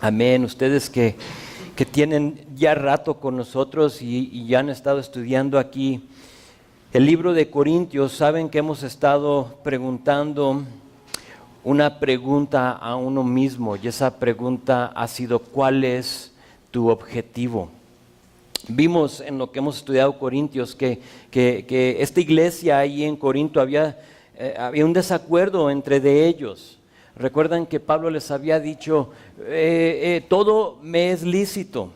Amén. Ustedes que tienen ya rato con nosotros y ya han estado estudiando aquí el libro de Corintios, saben que hemos estado preguntando una pregunta a uno mismo, y esa pregunta ha sido: ¿cuál es tu objetivo? Vimos en lo que hemos estudiado Corintios que esta iglesia ahí en Corinto había un desacuerdo entre de ellos. Recuerdan que Pablo les había dicho, todo me es lícito.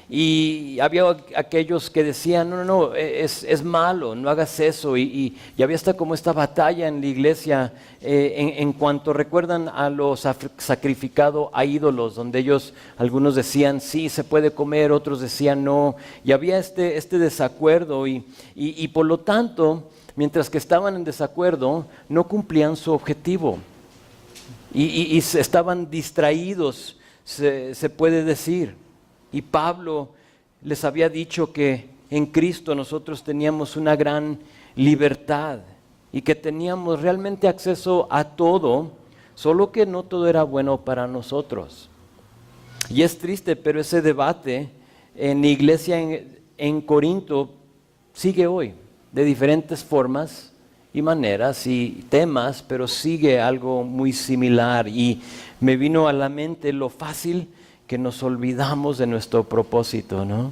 Y había aquellos que decían, no, es malo, no hagas eso. Y había hasta como esta batalla en la iglesia en cuanto recuerdan a lo sacrificado a ídolos, donde algunos decían sí, se puede comer, otros decían no. Y había este desacuerdo y por lo tanto, mientras que estaban en desacuerdo, no cumplían su objetivo. Y estaban distraídos, se puede decir. Y Pablo les había dicho que en Cristo nosotros teníamos una gran libertad y que teníamos realmente acceso a todo, solo que no todo era bueno para nosotros. Y es triste, pero ese debate en la iglesia en Corinto sigue hoy, de diferentes formas y maneras y temas, pero sigue algo muy similar. Y me vino a la mente lo fácil que nos olvidamos de nuestro propósito, ¿no?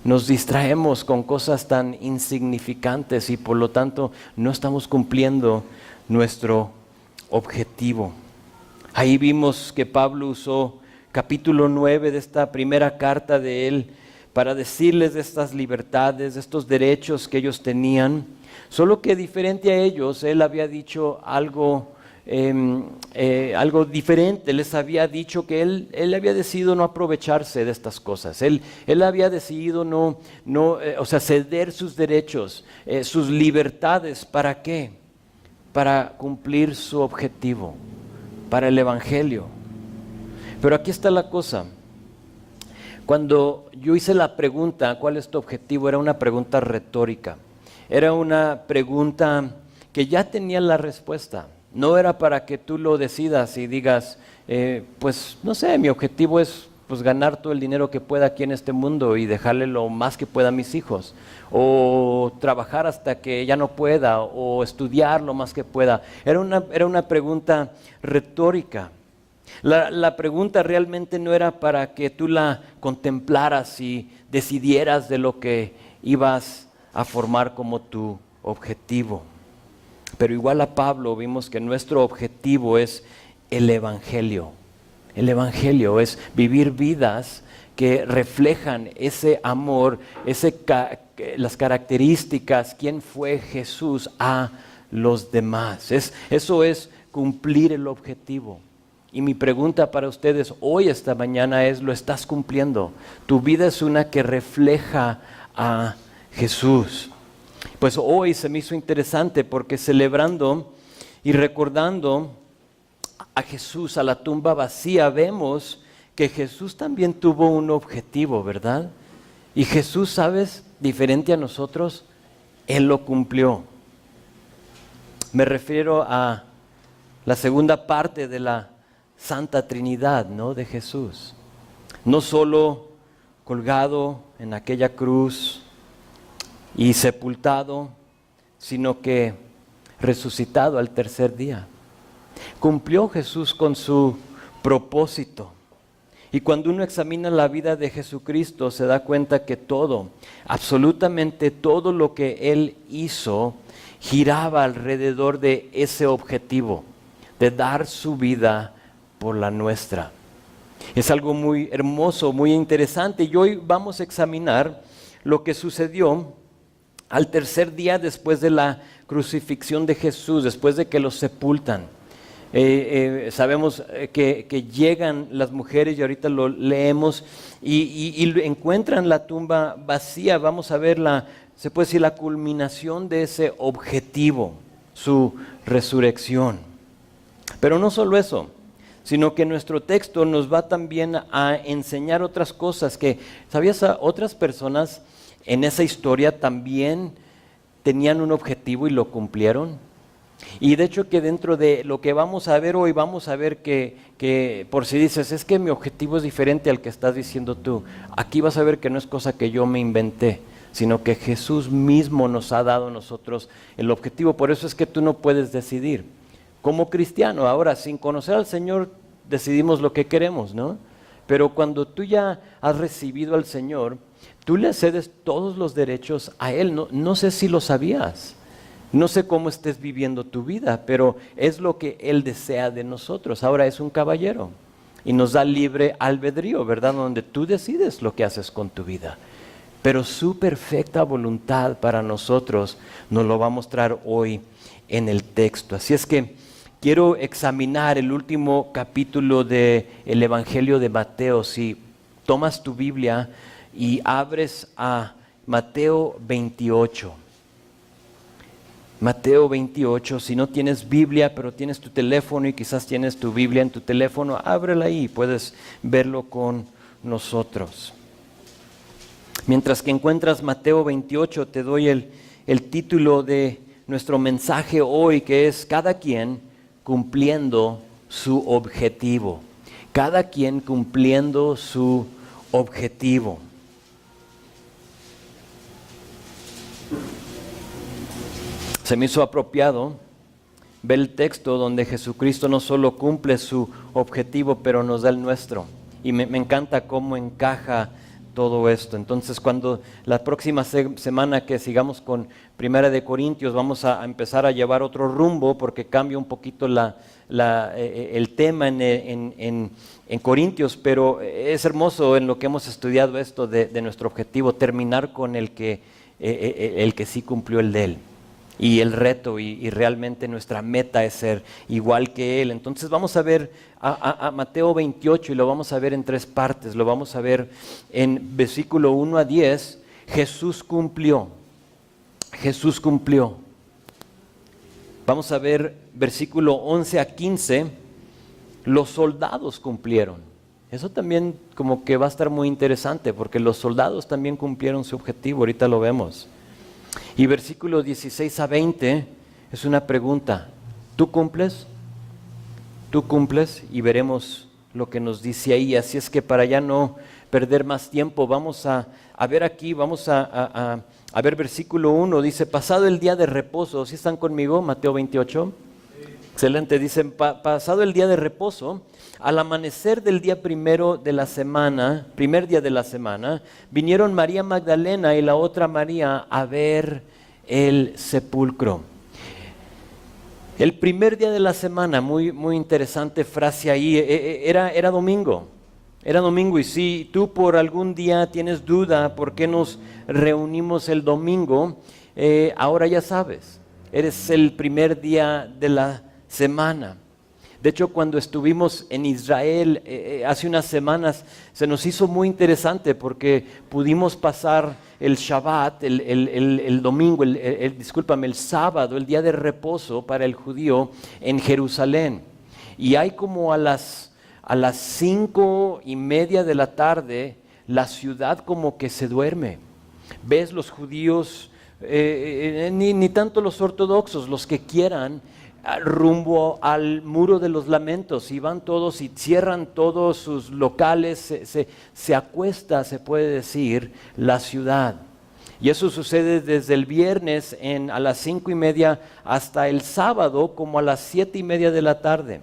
Nos distraemos con cosas tan insignificantes y por lo tanto no estamos cumpliendo nuestro objetivo. Ahí vimos que Pablo usó capítulo 9 de esta primera carta de él para decirles de estas libertades, de estos derechos que ellos tenían. Solo que diferente a ellos, él había dicho algo diferente. Les había dicho que él había decidido no aprovecharse de estas cosas. Él había decidido no ceder sus derechos, sus libertades. ¿Para qué? Para cumplir su objetivo, para el Evangelio. Pero aquí está la cosa. Cuando yo hice la pregunta, ¿cuál es tu objetivo?, era una pregunta retórica. Era una pregunta que ya tenía la respuesta. No era para que tú lo decidas y digas, pues no sé, mi objetivo es pues ganar todo el dinero que pueda aquí en este mundo y dejarle lo más que pueda a mis hijos, o trabajar hasta que ya no pueda, o estudiar lo más que pueda. Era una pregunta retórica. La pregunta realmente no era para que tú la contemplaras y decidieras de lo que ibas a formar como tu objetivo. Pero igual a Pablo vimos que nuestro objetivo es el Evangelio. El Evangelio es vivir vidas que reflejan ese amor, las características, quién fue Jesús a los demás. Eso es cumplir el objetivo. Y mi pregunta para ustedes hoy, esta mañana, es: ¿lo estás cumpliendo? Tu vida es una que refleja a Jesús. Pues hoy se me hizo interesante porque celebrando y recordando a Jesús, a la tumba vacía, vemos que Jesús también tuvo un objetivo, ¿verdad? Y Jesús, ¿sabes? Diferente a nosotros, Él lo cumplió. Me refiero a la segunda parte de la Santa Trinidad, ¿no?, de Jesús. No solo colgado en aquella cruz y sepultado, sino que resucitado al tercer día. Cumplió Jesús con su propósito. Y cuando uno examina la vida de Jesucristo, se da cuenta que todo, absolutamente todo lo que Él hizo, giraba alrededor de ese objetivo, de dar su vida por la nuestra. Es algo muy hermoso, muy interesante. Y hoy vamos a examinar lo que sucedió al tercer día después de la crucifixión de Jesús, después de que lo sepultan. Sabemos que llegan las mujeres, y ahorita lo leemos, y encuentran la tumba vacía. Vamos a ver se puede decir, la culminación de ese objetivo, su resurrección. Pero no solo eso, sino que nuestro texto nos va también a enseñar otras cosas que, ¿sabías? Otras personas en esa historia también tenían un objetivo y lo cumplieron. Y de hecho que dentro de lo que vamos a ver hoy, vamos a ver que por si dices, es que mi objetivo es diferente al que estás diciendo tú, aquí vas a ver que no es cosa que yo me inventé, sino que Jesús mismo nos ha dado a nosotros el objetivo. Por eso es que tú no puedes decidir. Como cristiano, ahora sin conocer al Señor decidimos lo que queremos, ¿no? Pero cuando tú ya has recibido al Señor, tú le cedes todos los derechos a Él. No sé si lo sabías. No sé cómo estés viviendo tu vida, pero es lo que Él desea de nosotros. Ahora es un caballero y nos da libre albedrío, ¿verdad? Donde tú decides lo que haces con tu vida. Pero su perfecta voluntad para nosotros nos lo va a mostrar hoy en el texto. Así es que quiero examinar el último capítulo del Evangelio de Mateo. Si tomas tu Biblia y abres a Mateo 28. Mateo 28, si no tienes Biblia, pero tienes tu teléfono y quizás tienes tu Biblia en tu teléfono, ábrela ahí y puedes verlo con nosotros. Mientras que encuentras Mateo 28, te doy el título de nuestro mensaje hoy, que es cada quien cumpliendo su objetivo. Cada quien cumpliendo su objetivo. Se me hizo apropiado ver el texto donde Jesucristo no solo cumple su objetivo, pero nos da el nuestro. Y me encanta cómo encaja todo esto. Entonces, cuando la próxima semana que sigamos con Primera de Corintios, vamos a empezar a llevar otro rumbo, porque cambia un poquito el tema en Corintios, pero es hermoso en lo que hemos estudiado esto de nuestro objetivo, terminar con el que sí cumplió el de Él. Y el reto y realmente nuestra meta es ser igual que Él. Entonces vamos a ver a Mateo 28 y lo vamos a ver en 3 partes. Lo vamos a ver en versículo 1 a 10. Jesús cumplió. Jesús cumplió. Vamos a ver versículo 11 a 15. Los soldados cumplieron. Eso también como que va a estar muy interesante porque los soldados también cumplieron su objetivo. Ahorita lo vemos. Y versículos 16 a 20 es una pregunta. ¿Tú cumples? ¿Tú cumples? Y veremos lo que nos dice ahí. Así es que para ya no perder más tiempo, vamos a ver aquí, vamos a ver versículo 1. Dice, pasado el día de reposo. ¿Sí están conmigo? Mateo 28. Sí. Excelente. Dicen, pasado el día de reposo, al amanecer del día primer día de la semana, vinieron María Magdalena y la otra María a ver el sepulcro. El primer día de la semana, muy interesante frase ahí, era domingo. Era domingo, y si tú por algún día tienes duda por qué nos reunimos el domingo, ahora ya sabes, eres el primer día de la semana. De hecho, cuando estuvimos en Israel hace unas semanas, se nos hizo muy interesante porque pudimos pasar el Shabbat, el domingo, el sábado, el día de reposo para el judío en Jerusalén. Y hay como a las 5:30 de la tarde, la ciudad como que se duerme. Ves los judíos, ni tanto los ortodoxos, los que quieran, rumbo al muro de los lamentos, y van todos y cierran todos sus locales, se acuesta, se puede decir, la ciudad. Y eso sucede desde el viernes a las 5:30 hasta el sábado como a las 7:30 de la tarde.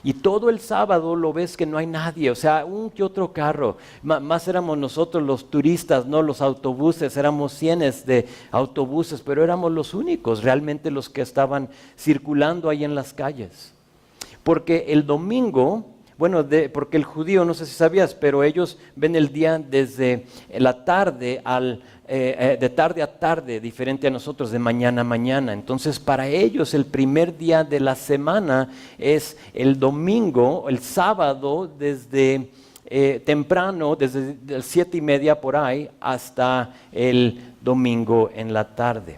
Y todo el sábado lo ves que no hay nadie, o sea, un que otro carro. Más éramos nosotros los turistas, no los autobuses, éramos cientos de autobuses, pero éramos los únicos realmente los que estaban circulando ahí en las calles. Porque el domingo, porque el judío, no sé si sabías, pero ellos ven el día desde la tarde de tarde a tarde, diferente a nosotros, de mañana a mañana. Entonces, para ellos el primer día de la semana es el domingo, el sábado, desde temprano, desde las 7:30 por ahí, hasta el domingo en la tarde.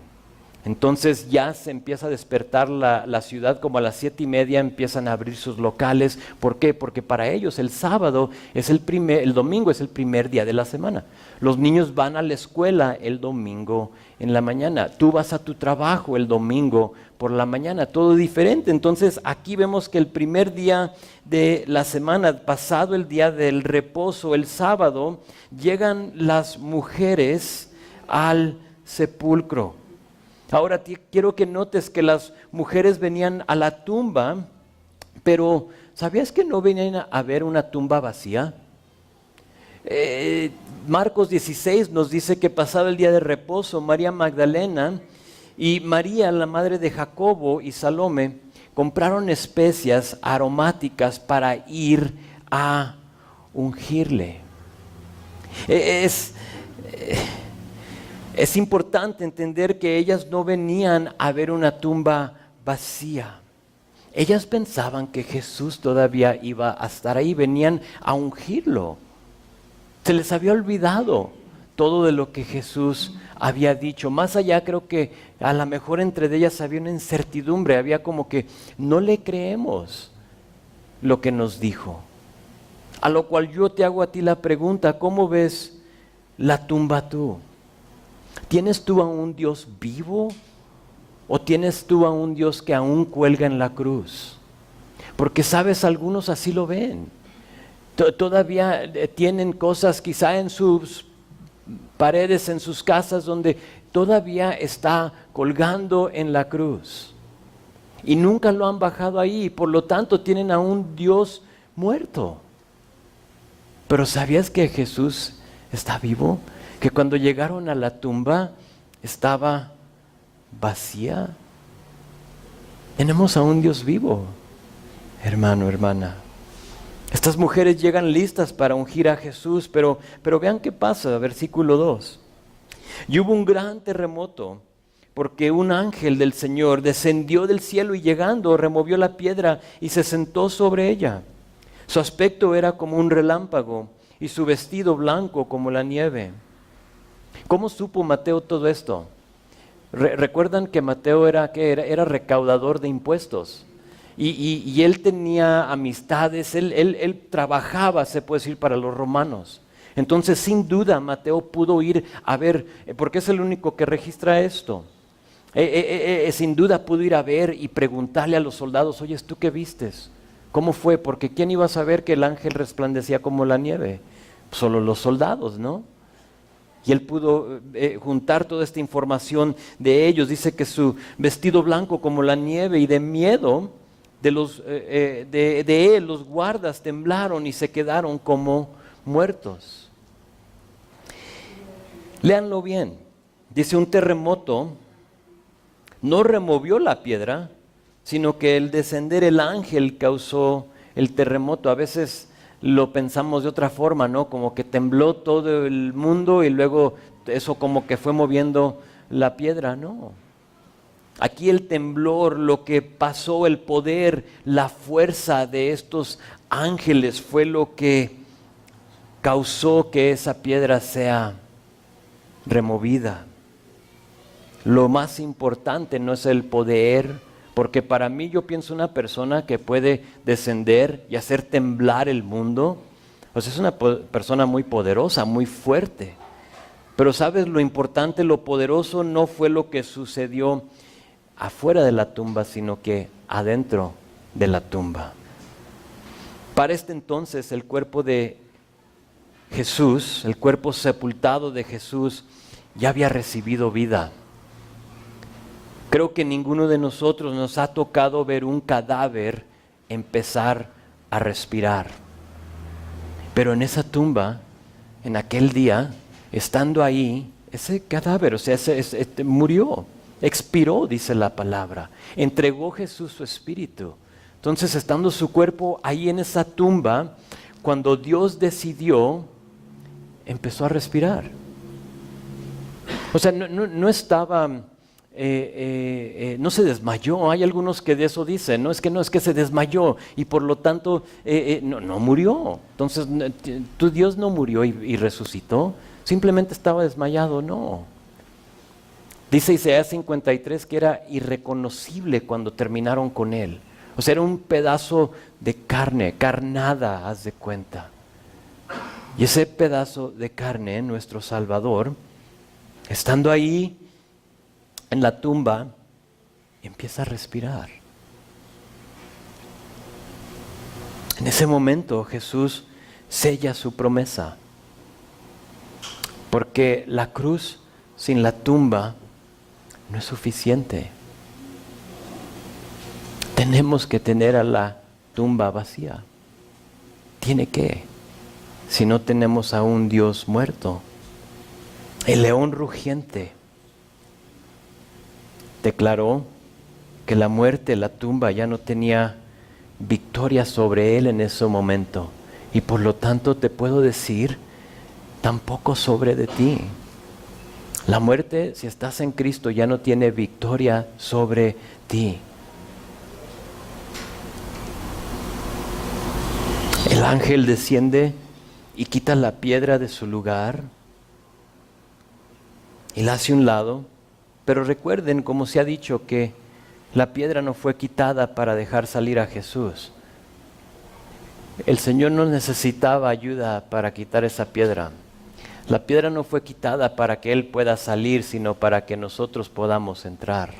Entonces ya se empieza a despertar la ciudad, como a las 7:30 empiezan a abrir sus locales. ¿Por qué? Porque para ellos el sábado es el domingo es el primer día de la semana. Los niños van a la escuela el domingo en la mañana. Tú vas a tu trabajo el domingo por la mañana, todo diferente. Entonces aquí vemos que el primer día de la semana, pasado el día del reposo, el sábado, llegan las mujeres al sepulcro. Ahora quiero que notes que las mujeres venían a la tumba, pero ¿sabías que no venían a ver una tumba vacía? Marcos 16 nos dice que pasado el día de reposo, María Magdalena y María, la madre de Jacobo y Salome, compraron especias aromáticas para ir a ungirle. Es importante entender que ellas no venían a ver una tumba vacía. Ellas pensaban que Jesús todavía iba a estar ahí, venían a ungirlo. Se les había olvidado todo de lo que Jesús había dicho. Más allá, creo que a lo mejor entre ellas había una incertidumbre, había como que no le creemos lo que nos dijo. A lo cual yo te hago a ti la pregunta, ¿cómo ves la tumba tú? ¿Tienes tú a un Dios vivo o tienes tú a un Dios que aún cuelga en la cruz? Porque sabes, algunos así lo ven. Todavía tienen cosas quizá en sus paredes, en sus casas, donde todavía está colgando en la cruz. Y nunca lo han bajado ahí, y por lo tanto tienen a un Dios muerto. Pero ¿sabías que Jesús está vivo? Que cuando llegaron a la tumba estaba vacía. Tenemos a un Dios vivo, hermano, hermana. Estas mujeres llegan listas para ungir a Jesús, pero vean qué pasa, versículo 2. Y hubo un gran terremoto, porque un ángel del Señor descendió del cielo y llegando removió la piedra y se sentó sobre ella. Su aspecto era como un relámpago y su vestido blanco como la nieve. ¿Cómo supo Mateo todo esto? ¿Recuerdan que Mateo era recaudador de impuestos? Y él tenía amistades, él trabajaba, se puede decir, para los romanos. Entonces, sin duda, Mateo pudo ir a ver, porque es el único que registra esto. Sin duda pudo ir a ver y preguntarle a los soldados, oye, ¿tú qué vistes? ¿Cómo fue? Porque ¿quién iba a saber que el ángel resplandecía como la nieve? Solo los soldados, ¿no? Y él pudo juntar toda esta información de ellos. Dice que su vestido blanco como la nieve, y de miedo de él los guardas temblaron y se quedaron como muertos. Léanlo bien. Dice, un terremoto no removió la piedra, sino que el descender el ángel causó el terremoto. A veces lo pensamos de otra forma, ¿no? Como que tembló todo el mundo y luego eso como que fue moviendo la piedra, no. Aquí el temblor, lo que pasó, el poder, la fuerza de estos ángeles fue lo que causó que esa piedra sea removida. Lo más importante no es el poder, porque para mí yo pienso una persona que puede descender y hacer temblar el mundo, pues es una persona muy poderosa, muy fuerte. Pero sabes, lo importante, lo poderoso no fue lo que sucedió afuera de la tumba, sino que adentro de la tumba. Para este entonces el cuerpo de Jesús, el cuerpo sepultado de Jesús, ya había recibido vida. Creo que ninguno de nosotros nos ha tocado ver un cadáver empezar a respirar. Pero en esa tumba, en aquel día, estando ahí, ese cadáver, o sea, murió, expiró, dice la palabra. Entregó Jesús su espíritu. Entonces, estando su cuerpo ahí en esa tumba, cuando Dios decidió, empezó a respirar. O sea, no estaba... no se desmayó. Hay algunos que de eso dicen, no es que se desmayó y por lo tanto no murió. Entonces tu Dios no murió y resucitó, simplemente estaba desmayado. No, Dice Isaías 53 que era irreconocible cuando terminaron con él. O sea, era un pedazo de carne, carnada, haz de cuenta. Y ese pedazo de carne, nuestro Salvador, estando ahí en la tumba, empieza a respirar. En ese momento Jesús sella su promesa, porque la cruz sin la tumba no es suficiente. Tenemos que tener a la tumba vacía. Tiene que, si no tenemos a un Dios muerto. El león rugiente declaró que la muerte, la tumba ya no tenía victoria sobre él en ese momento. Y por lo tanto te puedo decir, tampoco sobre de ti. La muerte, si estás en Cristo, ya no tiene victoria sobre ti. El ángel desciende y quita la piedra de su lugar y la hace a un lado. Pero recuerden, como se ha dicho, que la piedra no fue quitada para dejar salir a Jesús. El Señor no necesitaba ayuda para quitar esa piedra. La piedra no fue quitada para que Él pueda salir, sino para que nosotros podamos entrar.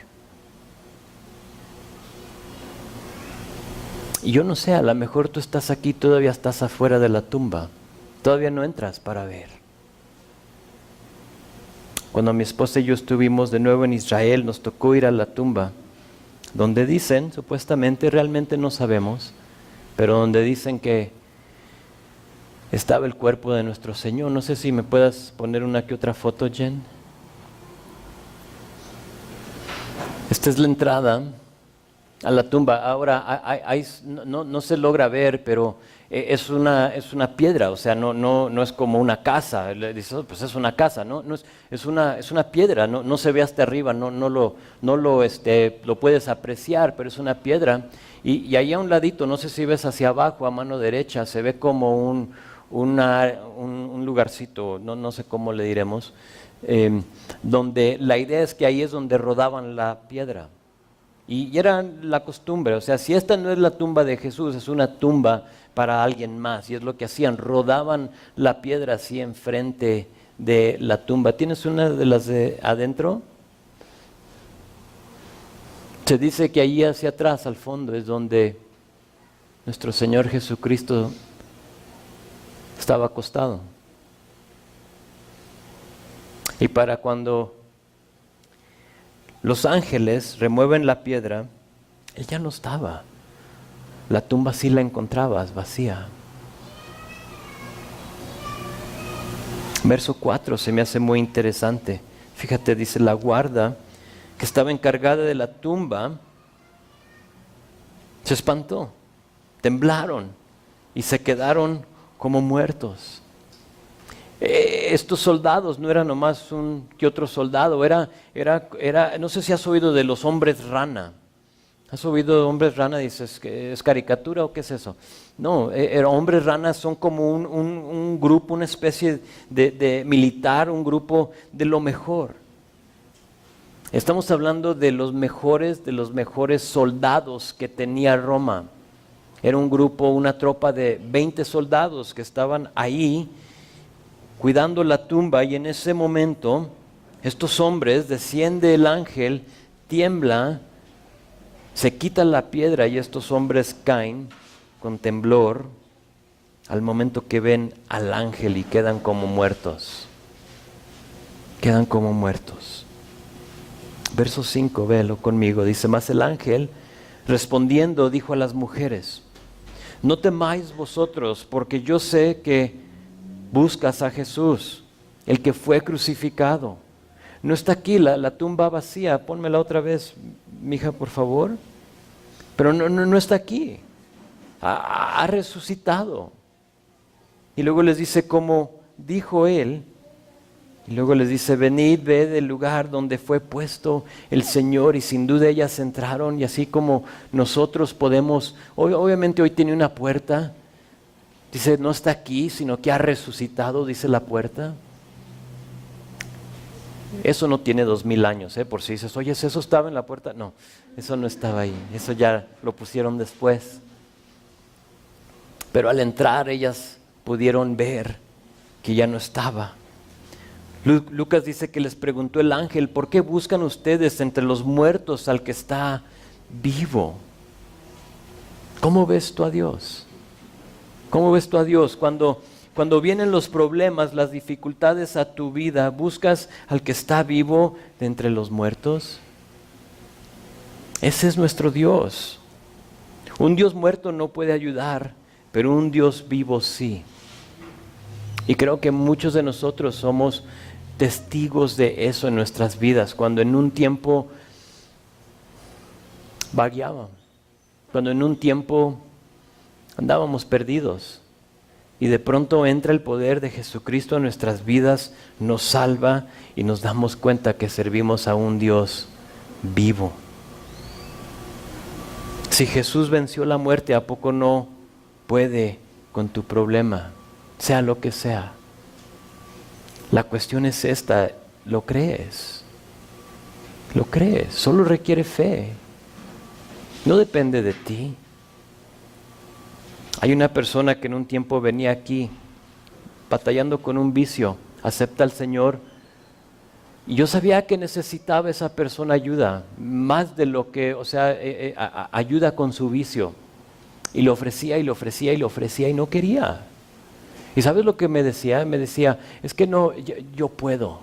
Y yo no sé, a lo mejor tú estás aquí, todavía estás afuera de la tumba. Todavía no entras para ver. Cuando mi esposa y yo estuvimos de nuevo en Israel, nos tocó ir a la tumba, donde dicen, supuestamente, realmente no sabemos, pero donde dicen que estaba el cuerpo de nuestro Señor. No sé si me puedas poner una que otra foto, Jen. Esta es la entrada a la tumba. Ahora, no se logra ver, pero es una piedra, o sea, no es como una casa. Dices, oh, pues es una casa, ¿no? Es una piedra, no se ve hasta arriba, no lo puedes apreciar, pero es una piedra. Y ahí a un ladito, no sé si ves hacia abajo, a mano derecha, se ve como un lugarcito, no sé cómo le diremos, donde la idea es que ahí es donde rodaban la piedra. Y era la costumbre, o sea, si esta no es la tumba de Jesús, es una tumba para alguien más. Y es lo que hacían, rodaban la piedra así enfrente de la tumba. ¿Tienes una de las de adentro? Se dice que ahí hacia atrás, al fondo, es donde nuestro Señor Jesucristo estaba acostado. Y para cuando los ángeles remueven la piedra, Él ya no estaba. La tumba sí la encontrabas vacía. Verso 4 se me hace muy interesante. Fíjate, dice, la guarda que estaba encargada de la tumba se espantó, temblaron y se quedaron como muertos. Estos soldados no eran nomás un que otro soldado, era, no sé si has oído de los hombres rana. ¿Has oído de hombres rana? Dices, ¿es caricatura o qué es eso? No, hombres ranas son como un grupo, una especie de militar, un grupo de lo mejor. Estamos hablando de los mejores soldados que tenía Roma. Era un grupo, una tropa de 20 soldados que estaban ahí cuidando la tumba, y en ese momento estos hombres, desciende el ángel, tiembla, se quita la piedra y estos hombres caen con temblor al momento que ven al ángel y quedan como muertos. Quedan como muertos. Verso 5, véalo conmigo, dice, mas el ángel respondiendo dijo a las mujeres, no temáis vosotros, porque yo sé que buscas a Jesús, el que fue crucificado. No está aquí, la tumba vacía. Pónmela otra vez, mija, por favor. Pero no está aquí. Ha resucitado. Y luego les dice como dijo él. Y luego les dice, venid, ved el lugar donde fue puesto el Señor. Y sin duda ellas entraron, y así como nosotros podemos, obviamente hoy tiene una puerta. Dice, no está aquí, sino que ha resucitado, dice la puerta. Eso no tiene 2000 años, por si dices, oye, ¿eso estaba en la puerta? No, eso no estaba ahí, eso ya lo pusieron después. Pero al entrar ellas pudieron ver que ya no estaba. Lucas dice que les preguntó el ángel, ¿por qué buscan ustedes entre los muertos al que está vivo? ¿Cómo ves tú a Dios? ¿Cómo ves tú a Dios? Cuando vienen los problemas, las dificultades a tu vida, ¿buscas al que está vivo de entre los muertos? Ese es nuestro Dios. Un Dios muerto no puede ayudar, pero un Dios vivo sí. Y creo que muchos de nosotros somos testigos de eso en nuestras vidas, cuando en un tiempo vagueábamos, cuando en un tiempo andábamos perdidos y de pronto entra el poder de Jesucristo en nuestras vidas, nos salva y nos damos cuenta que servimos a un Dios vivo. Si Jesús venció la muerte, ¿a poco no puede con tu problema, sea lo que sea? La cuestión es esta, ¿lo crees? ¿Lo crees? Solo requiere fe. No depende de ti. Hay una persona que en un tiempo venía aquí batallando con un vicio, acepta al Señor, y yo sabía que necesitaba esa persona ayuda, más de lo que, ayuda con su vicio. Y le ofrecía y le ofrecía y le ofrecía y no quería. ¿Y sabes lo que me decía? Me decía, es que no, yo puedo.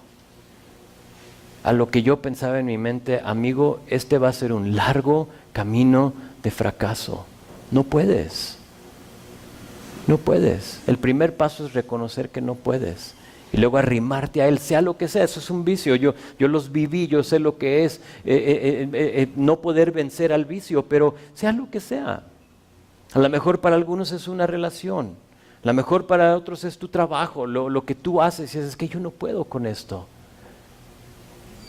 A lo que yo pensaba en mi mente, amigo, este va a ser un largo camino de fracaso. No puedes. No puedes. El primer paso es reconocer que no puedes. Y luego arrimarte a Él, sea lo que sea. Eso es un vicio. Yo los viví, yo sé lo que es no poder vencer al vicio, pero sea lo que sea. A lo mejor para algunos es una relación. A lo mejor para otros es tu trabajo, lo que tú haces. Y es que yo no puedo con esto.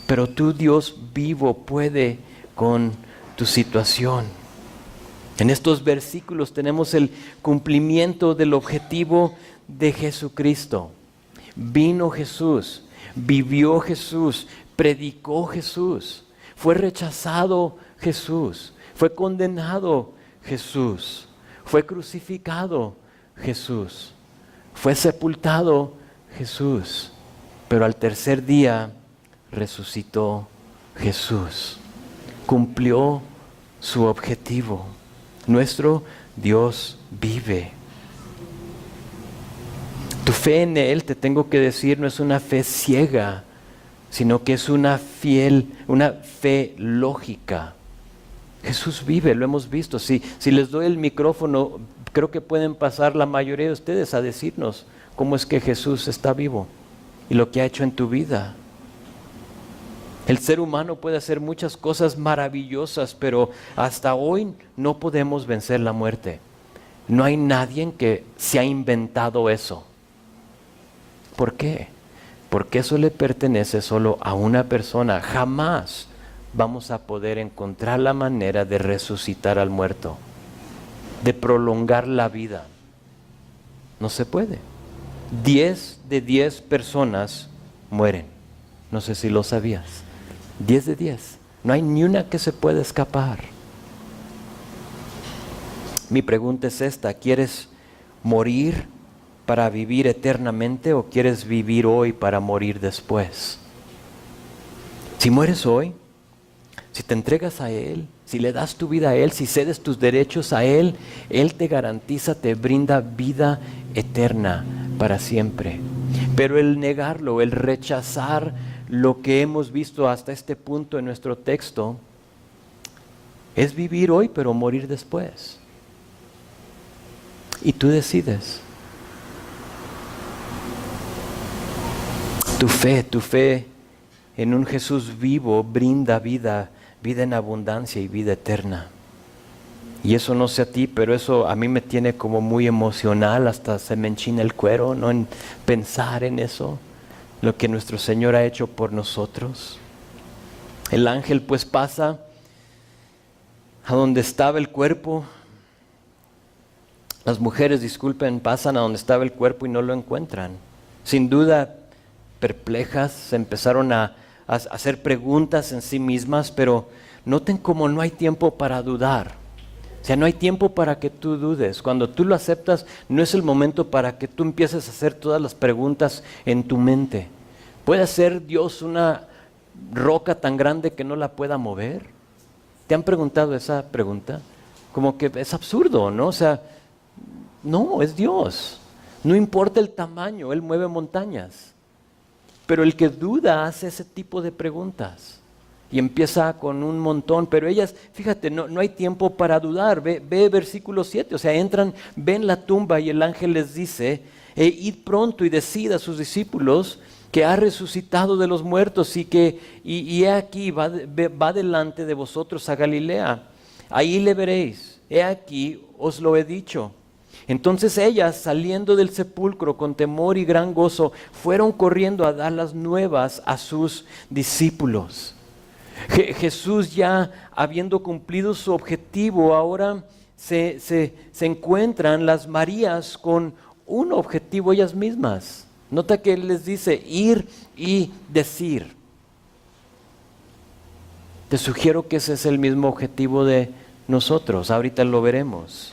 Pero tu Dios vivo puede con tu situación. En estos versículos tenemos el cumplimiento del objetivo de Jesucristo. Vino Jesús, vivió Jesús, predicó Jesús, fue rechazado Jesús, fue condenado Jesús, fue crucificado Jesús, fue sepultado Jesús, pero al tercer día resucitó Jesús, cumplió su objetivo. Nuestro Dios vive. Tu fe en Él, te tengo que decir, no es una fe ciega, sino que es una fe lógica. Jesús vive, lo hemos visto. Si les doy el micrófono, creo que pueden pasar la mayoría de ustedes a decirnos cómo es que Jesús está vivo y lo que ha hecho en tu vida. El ser humano puede hacer muchas cosas maravillosas, pero hasta hoy no podemos vencer la muerte. No hay nadie que se ha inventado eso. ¿Por qué? Porque eso le pertenece solo a una persona. Jamás vamos a poder encontrar la manera de resucitar al muerto, de prolongar la vida. No se puede. 10 de 10 personas mueren. No sé si lo sabías. 10 de 10. No hay ni una que se pueda escapar. Mi pregunta es esta: ¿quieres morir para vivir eternamente o quieres vivir hoy para morir después? Si mueres hoy, si te entregas a Él, si le das tu vida a Él, si cedes tus derechos a Él, Él te garantiza, te brinda vida eterna para siempre. Pero el negarlo, el rechazar lo que hemos visto hasta este punto en nuestro texto, es vivir hoy pero morir después. Y tú decides. Tu fe en un Jesús vivo brinda vida en abundancia y vida eterna. Y eso no sé a ti, pero eso a mí me tiene como muy emocional, hasta se me enchina el cuero, ¿no? En pensar en eso, lo que nuestro Señor ha hecho por nosotros. El ángel pues pasa a donde estaba el cuerpo. Las mujeres, disculpen, pasan a donde estaba el cuerpo y no lo encuentran. Sin duda, perplejas, se empezaron a hacer preguntas en sí mismas, pero noten cómo no hay tiempo para dudar. O sea, no hay tiempo para que tú dudes. Cuando tú lo aceptas, no es el momento para que tú empieces a hacer todas las preguntas en tu mente. ¿Puede ser Dios una roca tan grande que no la pueda mover? ¿Te han preguntado esa pregunta? Como que es absurdo, ¿no? O sea, no, es Dios. No importa el tamaño, Él mueve montañas. Pero el que duda hace ese tipo de preguntas y empieza con un montón. Pero ellas, fíjate, no hay tiempo para dudar. Ve versículo 7, o sea, entran, ven la tumba y el ángel les dice, id pronto y decid a sus discípulos que ha resucitado de los muertos y he aquí, va delante de vosotros a Galilea. Ahí le veréis. He aquí, os lo he dicho. Entonces ellas, saliendo del sepulcro con temor y gran gozo, fueron corriendo a dar las nuevas a sus discípulos. Jesús, ya habiendo cumplido su objetivo, ahora se encuentran las Marías con un objetivo ellas mismas. Nota que Él les dice ir y decir. Te sugiero que ese es el mismo objetivo de nosotros. Ahorita lo veremos.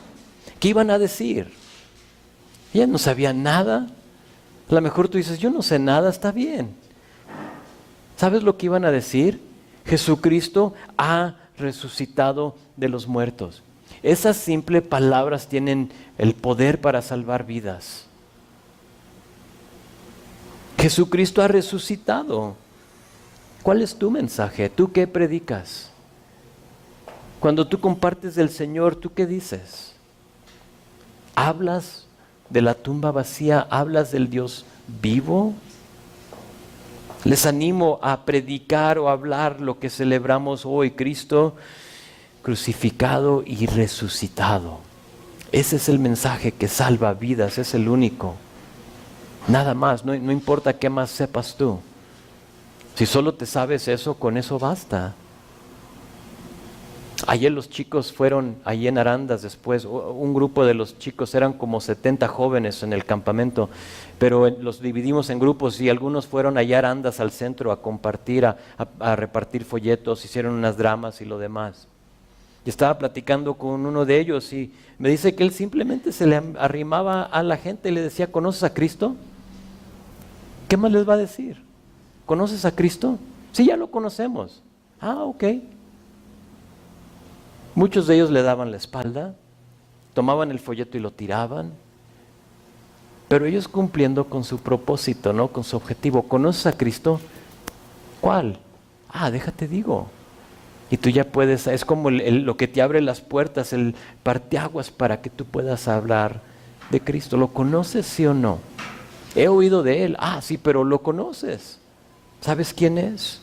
¿Qué iban a decir? Ella no sabía nada. A lo mejor tú dices, yo no sé nada, está bien. ¿Sabes lo que iban a decir? Jesucristo ha resucitado de los muertos. Esas simples palabras tienen el poder para salvar vidas. Jesucristo ha resucitado. ¿Cuál es tu mensaje? ¿Tú qué predicas? Cuando tú compartes del Señor, ¿tú qué dices? ¿Hablas de la tumba vacía? ¿Hablas del Dios vivo? Les animo a predicar o hablar lo que celebramos hoy, Cristo crucificado y resucitado. Ese es el mensaje que salva vidas, es el único. Nada más, no importa qué más sepas tú. Si solo te sabes eso, con eso basta. Ayer los chicos fueron, allí en Arandas después, un grupo de los chicos, eran como 70 jóvenes en el campamento, pero los dividimos en grupos y algunos fueron allá a Arandas al centro a compartir, a repartir folletos, hicieron unas dramas y lo demás. Y estaba platicando con uno de ellos y me dice que él simplemente se le arrimaba a la gente y le decía, ¿conoces a Cristo? ¿Qué más les va a decir? ¿Conoces a Cristo? Sí, ya lo conocemos. Ah, ok. Muchos de ellos le daban la espalda, tomaban el folleto y lo tiraban, pero ellos cumpliendo con su propósito, ¿no? Con su objetivo. ¿Conoces a Cristo? ¿Cuál? Ah, déjate digo. Y tú ya puedes, es como lo que te abre las puertas, el parteaguas para que tú puedas hablar de Cristo. ¿Lo conoces, sí o no? He oído de Él. Ah, sí, pero ¿lo conoces? ¿Sabes quién es?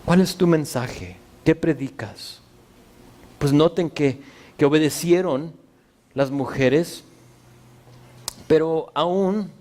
¿Cuál es tu mensaje? ¿Qué predicas? Pues noten que obedecieron las mujeres, pero aún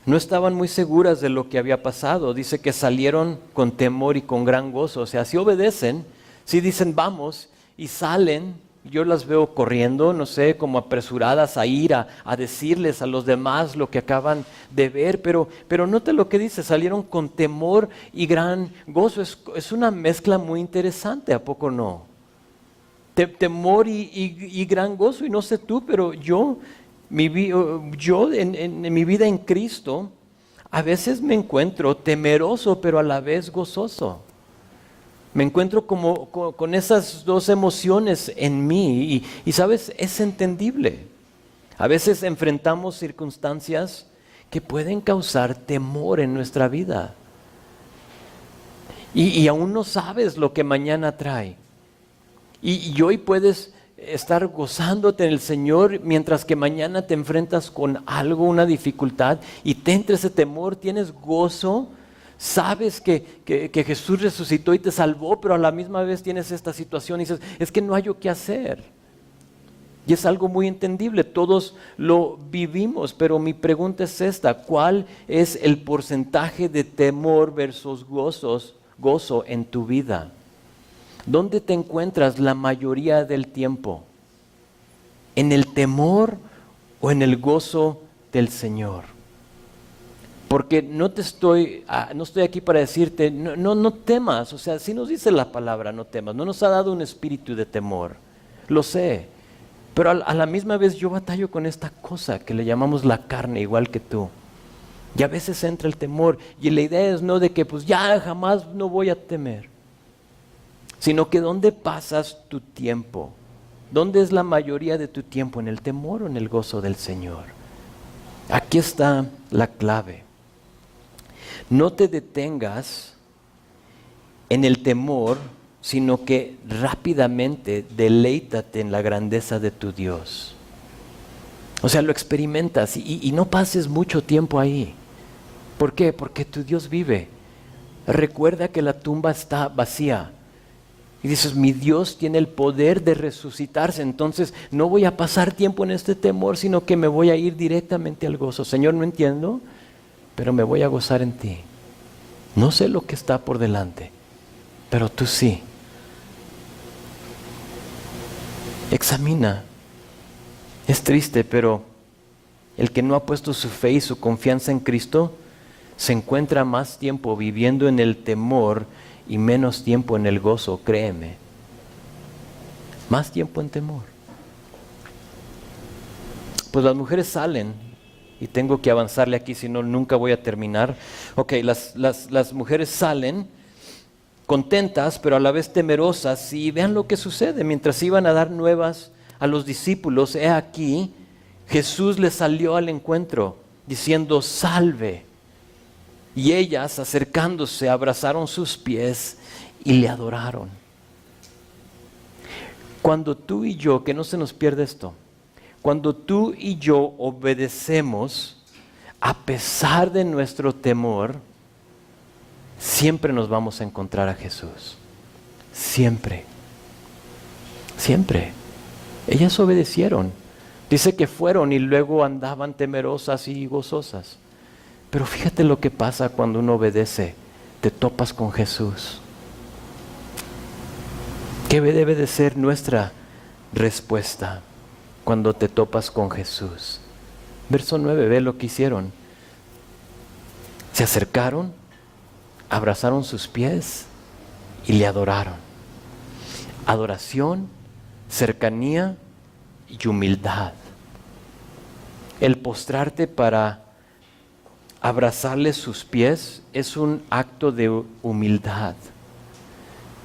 no estaban muy seguras de lo que había pasado. Dice que salieron con temor y con gran gozo. O sea, si obedecen, si dicen vamos y salen, yo las veo corriendo, no sé, como apresuradas a ir a decirles a los demás lo que acaban de ver, pero note lo que dice, salieron con temor y gran gozo. Es una mezcla muy interesante, ¿a poco no? Temor y gran gozo, y no sé tú, pero yo en mi vida en Cristo, a veces me encuentro temeroso, pero a la vez gozoso. Me encuentro con esas dos emociones en mí y sabes, es entendible. A veces enfrentamos circunstancias que pueden causar temor en nuestra vida. Y aún no sabes lo que mañana trae. Y hoy puedes estar gozándote en el Señor mientras que mañana te enfrentas con algo, una dificultad, y te entra ese temor, tienes gozo. Sabes que Jesús resucitó y te salvó, pero a la misma vez tienes esta situación y dices, es que no hay qué hacer. Y es algo muy entendible, todos lo vivimos, pero mi pregunta es esta, ¿cuál es el porcentaje de temor versus gozo en tu vida? ¿Dónde te encuentras la mayoría del tiempo? ¿En el temor o en el gozo del Señor? Porque no estoy aquí para decirte, no temas. O sea, sí nos dice la palabra, no temas. No nos ha dado un espíritu de temor. Lo sé. Pero a la misma vez yo batallo con esta cosa que le llamamos la carne, igual que tú. Y a veces entra el temor. Y la idea es no de que pues ya jamás no voy a temer. Sino que ¿dónde pasas tu tiempo? ¿Dónde es la mayoría de tu tiempo? ¿En el temor o en el gozo del Señor? Aquí está la clave. No te detengas en el temor, sino que rápidamente deleítate en la grandeza de tu Dios. O sea, lo experimentas y no pases mucho tiempo ahí. ¿Por qué? Porque tu Dios vive. Recuerda que la tumba está vacía. Y dices, mi Dios tiene el poder de resucitarse, entonces no voy a pasar tiempo en este temor, sino que me voy a ir directamente al gozo. Señor, no entiendo, pero me voy a gozar en ti. No sé lo que está por delante, pero tú sí. Examina. Es triste, pero el que no ha puesto su fe y su confianza en Cristo se encuentra más tiempo viviendo en el temor y menos tiempo en el gozo, créeme. Más tiempo en temor. Pues las mujeres salen, y tengo que avanzarle aquí, si no, nunca voy a terminar. Ok, las mujeres salen contentas, pero a la vez temerosas, y vean lo que sucede. Mientras iban a dar nuevas a los discípulos, he aquí, Jesús les salió al encuentro, diciendo, salve. Y ellas, acercándose, abrazaron sus pies y le adoraron. Cuando tú y yo, que no se nos pierda esto, cuando tú y yo obedecemos, a pesar de nuestro temor, siempre nos vamos a encontrar a Jesús. Siempre. Siempre. Ellas obedecieron. Dice que fueron y luego andaban temerosas y gozosas. Pero fíjate lo que pasa cuando uno obedece. Te topas con Jesús. ¿Qué debe de ser nuestra respuesta cuando te topas con Jesús? Verso 9, ve lo que hicieron. Se acercaron, abrazaron sus pies y le adoraron. Adoración, cercanía y humildad. El postrarte para abrazarle sus pies es un acto de humildad.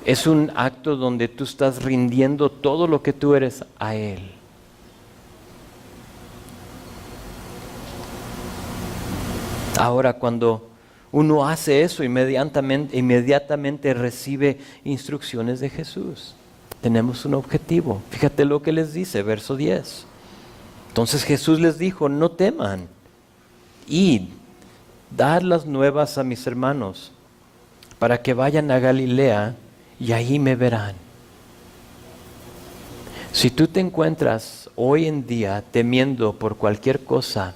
Es un acto donde tú estás rindiendo todo lo que tú eres a Él. Ahora, cuando uno hace eso, inmediatamente recibe instrucciones de Jesús. Tenemos un objetivo. Fíjate lo que les dice, verso 10. Entonces Jesús les dijo, no teman, id, dad las nuevas a mis hermanos, para que vayan a Galilea y ahí me verán. Si tú te encuentras hoy en día temiendo por cualquier cosa,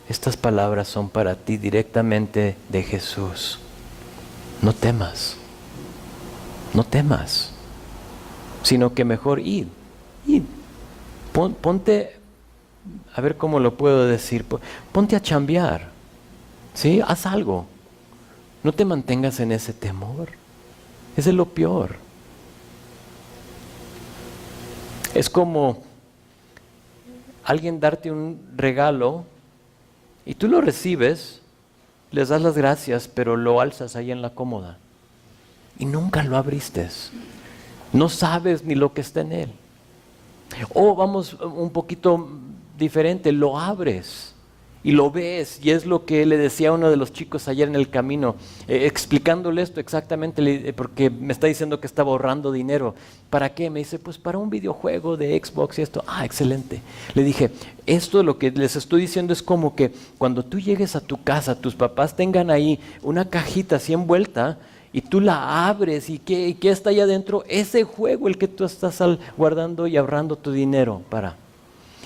estas palabras son para ti directamente de Jesús. No temas, no temas, sino que mejor id. Ponte, a ver cómo lo puedo decir, ponte a chambear, ¿sí? Haz algo. No te mantengas en ese temor. Ese es lo peor. Es como alguien darte un regalo y tú lo recibes, les das las gracias, pero lo alzas ahí en la cómoda y nunca lo abriste. No sabes ni lo que está en él. O vamos un poquito diferente, lo abres y lo ves, y es lo que le decía a uno de los chicos ayer en el camino, explicándole esto exactamente, porque me está diciendo que estaba ahorrando dinero. ¿Para qué? Me dice, pues para un videojuego de Xbox y esto. Ah, excelente. Le dije, esto lo que les estoy diciendo es como que cuando tú llegues a tu casa, tus papás tengan ahí una cajita así envuelta, y tú la abres, y ¿qué está ahí adentro? Ese juego, el que tú estás guardando y ahorrando tu dinero para.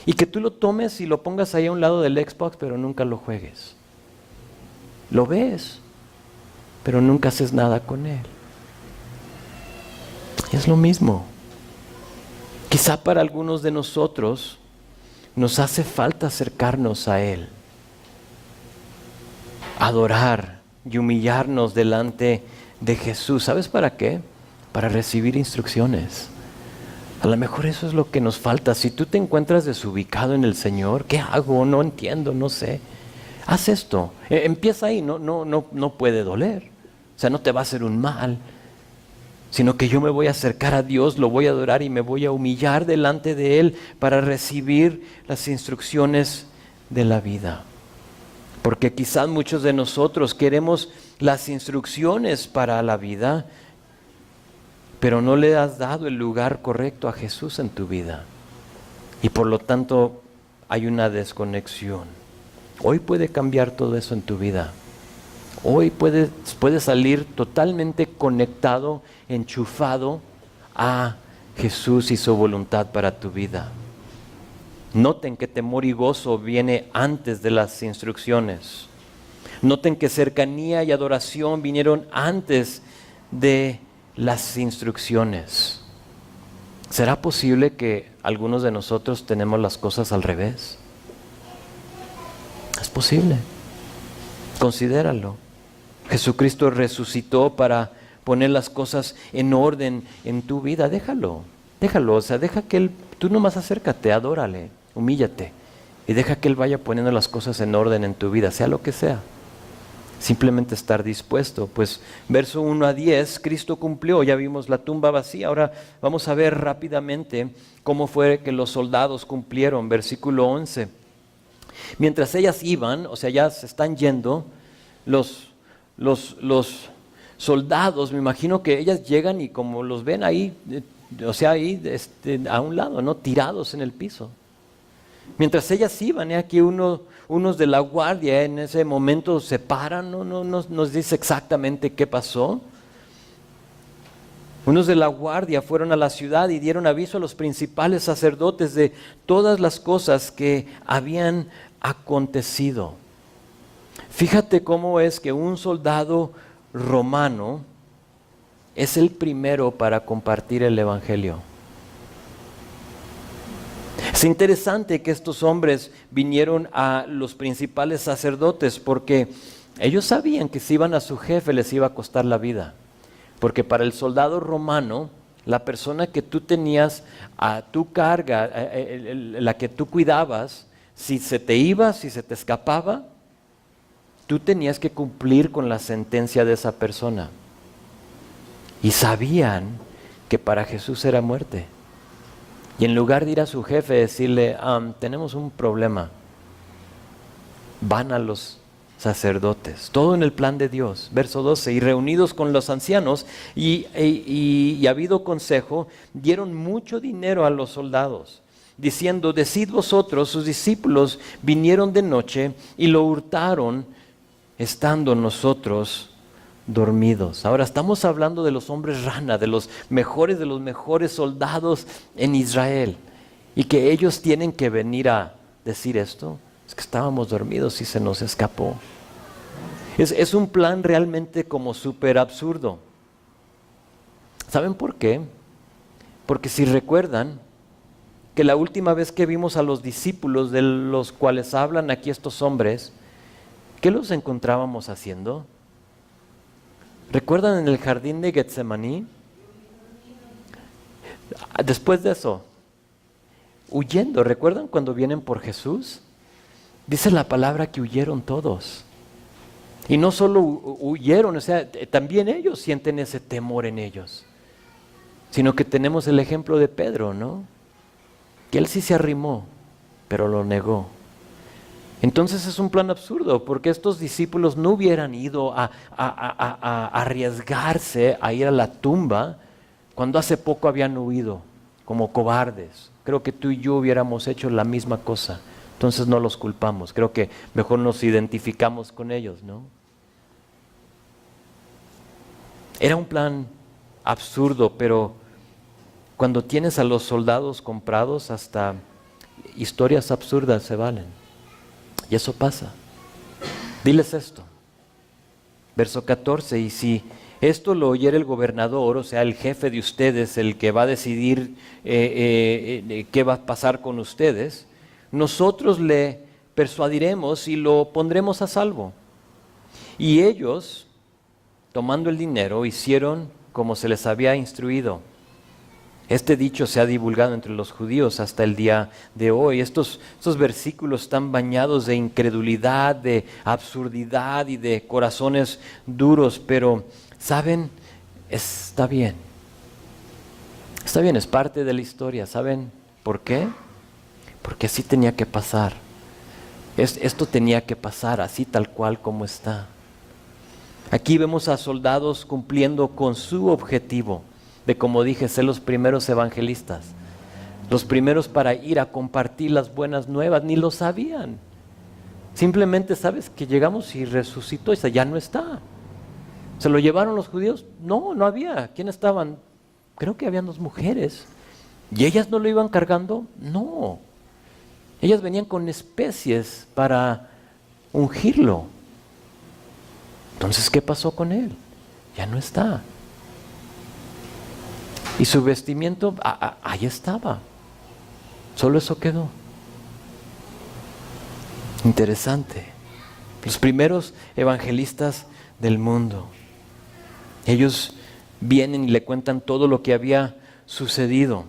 Y que tú lo tomes y lo pongas ahí a un lado del Xbox, pero nunca lo juegues. Lo ves, pero nunca haces nada con él. Es lo mismo. Quizá para algunos de nosotros nos hace falta acercarnos a Él. adorar y humillarnos delante de Jesús. ¿Sabes para qué? Para recibir instrucciones. A lo mejor eso es lo que nos falta. Si tú te encuentras desubicado en el Señor, ¿qué hago? No entiendo, no sé. Haz esto. Empieza ahí, no puede doler. O sea, no te va a hacer un mal, sino que yo me voy a acercar a Dios, lo voy a adorar y me voy a humillar delante de Él para recibir las instrucciones de la vida. Porque quizás muchos de nosotros queremos las instrucciones para la vida, pero no le has dado el lugar correcto a Jesús en tu vida. Y por lo tanto hay una desconexión. Hoy puede cambiar todo eso en tu vida. Hoy puedes salir totalmente conectado, enchufado a Jesús y su voluntad para tu vida. Noten que temor y gozo viene antes de las instrucciones. Noten que cercanía y adoración vinieron antes de las instrucciones. ¿Será posible que algunos de nosotros tenemos las cosas al revés? Es posible. Considéralo. Jesucristo resucitó para poner las cosas en orden en tu vida. Déjalo. O sea, deja que Él, tú nomás acércate, adórale, humíllate y deja que Él vaya poniendo las cosas en orden en tu vida, sea lo que sea. Simplemente estar dispuesto. Pues verso 1 a 10, Cristo cumplió, ya vimos la tumba vacía. Ahora vamos a ver rápidamente cómo fue que los soldados cumplieron. Versículo 11. Mientras ellas iban, o sea, ya se están yendo, los soldados, me imagino que ellas llegan y como los ven ahí, o sea, ahí a un lado, ¿no? Tirados en el piso. Mientras ellas iban, aquí unos de la guardia en ese momento se paran, no nos dice exactamente qué pasó. Unos de la guardia fueron a la ciudad y dieron aviso a los principales sacerdotes de todas las cosas que habían acontecido. Fíjate cómo es que un soldado romano es el primero para compartir el evangelio. Es interesante que estos hombres vinieron a los principales sacerdotes porque ellos sabían que si iban a su jefe les iba a costar la vida. Porque para el soldado romano, la persona que tú tenías a tu carga, la que tú cuidabas, si se te iba, si se te escapaba, tú tenías que cumplir con la sentencia de esa persona. Y sabían que para Jesús era muerte. Y en lugar de ir a su jefe y decirle, tenemos un problema, van a los sacerdotes. Todo en el plan de Dios. Verso 12, y reunidos con los ancianos y habido consejo, dieron mucho dinero a los soldados, diciendo, decid vosotros, sus discípulos vinieron de noche y lo hurtaron, estando nosotros dormidos. Ahora estamos hablando de los hombres rana, de los mejores soldados en Israel, y que ellos tienen que venir a decir esto. Es que estábamos dormidos y se nos escapó. Es un plan realmente como súper absurdo. ¿Saben por qué? Porque si recuerdan que la última vez que vimos a los discípulos de los cuales hablan aquí estos hombres, ¿qué los encontrábamos haciendo? ¿Recuerdan en el jardín de Getsemaní? Después de eso, huyendo. ¿Recuerdan cuando vienen por Jesús? Dice la palabra que huyeron todos. Y no solo huyeron, o sea, también ellos sienten ese temor en ellos. Sino que tenemos el ejemplo de Pedro, ¿no? Que él sí se arrimó, pero lo negó. Entonces es un plan absurdo, porque estos discípulos no hubieran ido a arriesgarse a ir a la tumba cuando hace poco habían huido, como cobardes. Creo que tú y yo hubiéramos hecho la misma cosa. Entonces no los culpamos, creo que mejor nos identificamos con ellos, ¿no? Era un plan absurdo, pero cuando tienes a los soldados comprados, hasta historias absurdas se valen. Y eso pasa. Diles esto. Verso 14, y si esto lo oyera el gobernador, o sea, el jefe de ustedes, el que va a decidir qué va a pasar con ustedes, nosotros le persuadiremos y lo pondremos a salvo. Y ellos, tomando el dinero, hicieron como se les había instruido. Este dicho se ha divulgado entre los judíos hasta el día de hoy. Estos versículos están bañados de incredulidad, de absurdidad y de corazones duros, pero, ¿saben? Está bien. Está bien, es parte de la historia. ¿Saben por qué? Porque así tenía que pasar. Esto tenía que pasar así tal cual como está. Aquí vemos a soldados cumpliendo con su objetivo de, como dije, ser los primeros evangelistas, los primeros para ir a compartir las buenas nuevas. Ni lo sabían. Simplemente sabes que llegamos y resucitó, y ya no está. ¿Se lo llevaron los judíos? No, no había. ¿Quién estaban? Creo que habían 2 mujeres. ¿Y ellas no lo iban cargando? No. Ellas venían con especies para ungirlo. Entonces, ¿qué pasó con él? Ya no está. Y su vestimiento, ahí estaba. Solo eso quedó. Interesante. Los primeros evangelistas del mundo. Ellos vienen y le cuentan todo lo que había sucedido.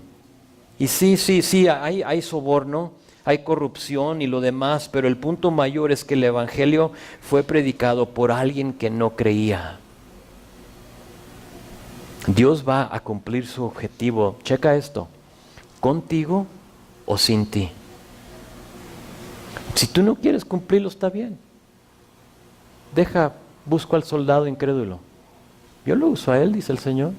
Y sí, hay soborno, hay corrupción y lo demás, pero el punto mayor es que el evangelio fue predicado por alguien que no creía. Dios va a cumplir su objetivo. Checa esto. Contigo o sin ti. Si tú no quieres cumplirlo, está bien. Busco al soldado incrédulo. Yo lo uso a él, dice el Señor.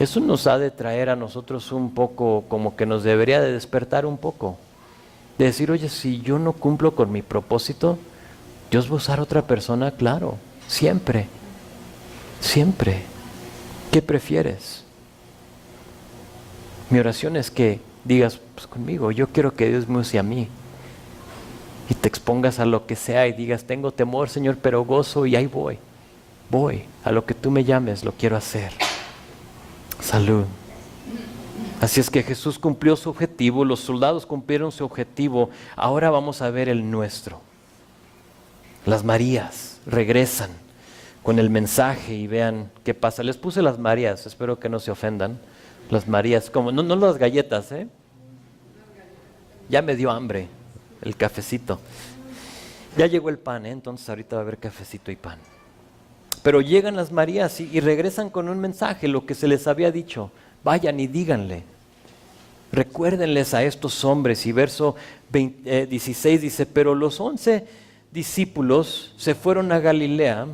Eso nos ha de traer a nosotros un poco, como que nos debería de despertar un poco. De decir, oye, si yo no cumplo con mi propósito, Dios va a usar a otra persona, claro. Siempre. Siempre. ¿Qué prefieres? Mi oración es que digas, pues conmigo, yo quiero que Dios me use a mí. Y te expongas a lo que sea y digas, tengo temor, Señor, pero gozo, y ahí voy. Voy a lo que tú me llames, lo quiero hacer. Salud. Así es que Jesús cumplió su objetivo, los soldados cumplieron su objetivo. Ahora vamos a ver el nuestro. Las Marías regresan con el mensaje y vean qué pasa. Les puse las Marías, espero que no se ofendan. Las Marías, como no las galletas, ¿eh? Ya me dio hambre el cafecito. Ya llegó el pan, ¿eh? Entonces ahorita va a haber cafecito y pan. Pero llegan las Marías y regresan con un mensaje, lo que se les había dicho. Vayan y díganle. Recuérdenles a estos hombres. Y verso 16 dice, pero los 11 discípulos se fueron a Galilea,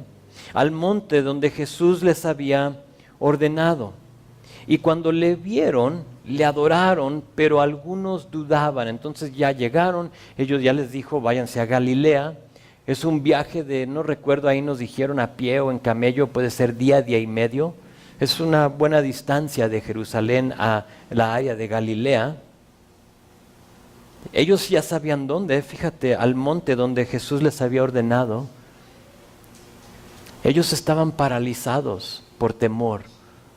al monte donde Jesús les había ordenado. Y cuando le vieron, le adoraron, pero algunos dudaban. Entonces ya llegaron, ellos ya les dijo, váyanse a Galilea. Es un viaje de, no recuerdo, ahí nos dijeron a pie o en camello, puede ser día y medio. Es una buena distancia de Jerusalén a la área de Galilea. Ellos ya sabían dónde, fíjate, al monte donde Jesús les había ordenado. Ellos estaban paralizados por temor,